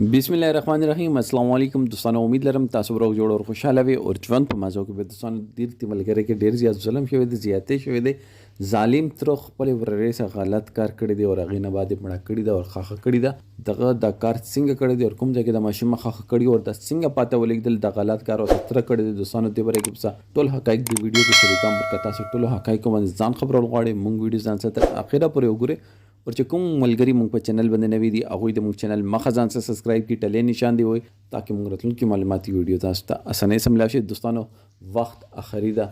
बिस्मिल्लाहिर्रहमानिर्रहीम अस्सलाम वालेकुम दोस्तانو उम्मीद लरम تاسو برو جوړ او خوشاله وي او ژوند په مازو کې به دوستانو ډیر ملګری کې ډیر زیات ظلم شوی دی زیاتې شوی دی ظالم تر خپل ورری سره غلط کار کړی دی او هغه نه بعد مړه کړی دی او خاخه کړی دی دغه د کار څنګه کړی دی او کوم ځای کې د ماشوم خاخه کړی او د څنګه پاته ولیکدل د غلط کار او تر کړی دی دوستانو دی بره کې ټول حقایق دی ویډیو کې شریکام ورکتا سره ټول حقایق باندې ځان خبرول غواړي مونږ ویډیو ځان سره اخیره پورې وګورئ और چې کوم ملګری مونږ په چینل باندې نوی دي هغه د مونږ چینل مخه ځان سره سبسکرایب کی ټلې نشان دی وي تاکي مونږ راتلونکي معلوماتي ویډیو تاسو ته اسانه سم لاشي دوستانو وخت اخري ده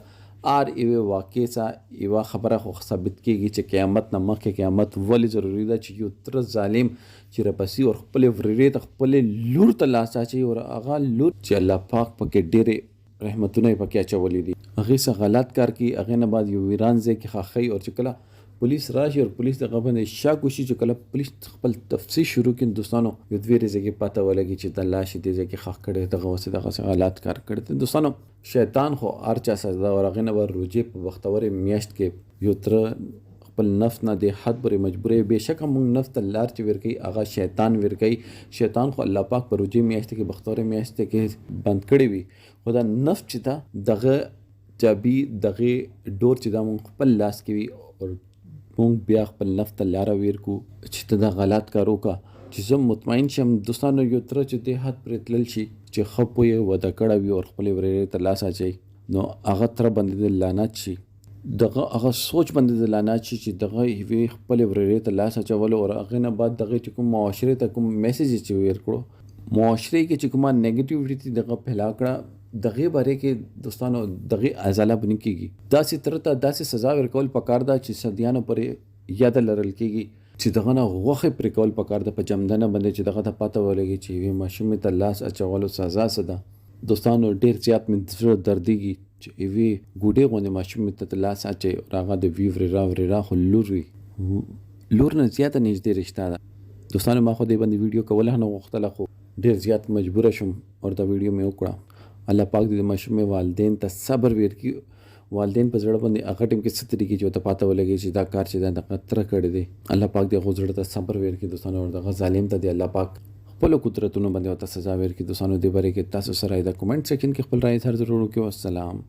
ار ایوه واقع سا ایوه خبره خو ثابت کیږي چې قیامت نه مخکې قیامت ولې ضروری ده چې یو تر ظالم چې رپسی او خپل ورری ته خپل لور ته لاس اچي او هغه لور چې الله پاک پکې ډېرې رحمتونه پکې اچولې دي هغه څه غلط کار کی هغه نه بعد یو ویران ځای کې خاخي او چې کله पुलिस راشي او पुलिस دغه باندې شک وشي چې کله पुलिस خپل تفتیش شروع کړي دوستانو یو دوی ځکه پته ولګي چې د الله شي دې ځکه خخ کړي دغه وسه دغه غلط کار کړي دوستانو شیطان خو ارچا سزا ورغه نه ور روجي په وختوري میاشت کې یو تر خپل نفس نه د حد پر مجبورې بهشکه مونږ نفس ته لار چې ورکی هغه شیطان خو الله پاک پر روجي میاشت کې بختوري میاشت کې بند کړي وي خدا نفس چې دغه چابي دغه ډور چې د مونږ خپل لاس کې وي او مونږ بیا خپل نفس ته لاره ویر کو چې ته دا غلط کار وکړه چې زه مطمئن شم دوستانو یو تر چې د حد پر تلل شي چې خپو یې وده کړه وي او خپل ورېرې ته لاس اچي نو هغه تر باندې د لعنت شي دغه هغه سوچ باندې د لعنت شي چې دغه وی خپل ورېرې ته لاس اچول او هغه نه بعد دغه چې کوم معاشره ته کوم میسج چې ویر کړو معاشره کې چې کومه نیگیټیوټی دغه پھیلا کړه دغه باره کې دوستانو دغه ازاله بنی کیږي داسې ترته داسې سزا ورکول پکار دا چې صدیانو پر یاد لرل کیږي چې دغه نه غوخه پر کول پکار دا په جمدنه باندې چې دغه ته پته ولګي چې وی ماشوم ته لاس اچولو سزا سده دوستانو ډیر زیات من درديږي چې وی ګوډه غونې ماشوم ته لاس اچي راغه د وی ورا خو لور نه زیاته نږدې رښتا ده دوستانو ما خو دې باندې ویډیو کول نه وختله خو ډیر زیات مجبور شوم او دا ویډیو مې وکړه الله پاک دې ماشوم والدین ته صبر ورکړي والدین په زړه باندې هغه ټیم کې ستري کې چې ته پاته ولګي چې دا کار چې دا خطر کړی دی الله پاک دې غوړ ته صبر ورکړي دوستانو او دغه ظالم ته دې الله پاک خپل قدرتونو باندې او ته سزا ورکړي دوستانو دې باره کې تاسو سره دا کمنټ سیکشن کې خپل رائے سره ضرور وکړئ والسلام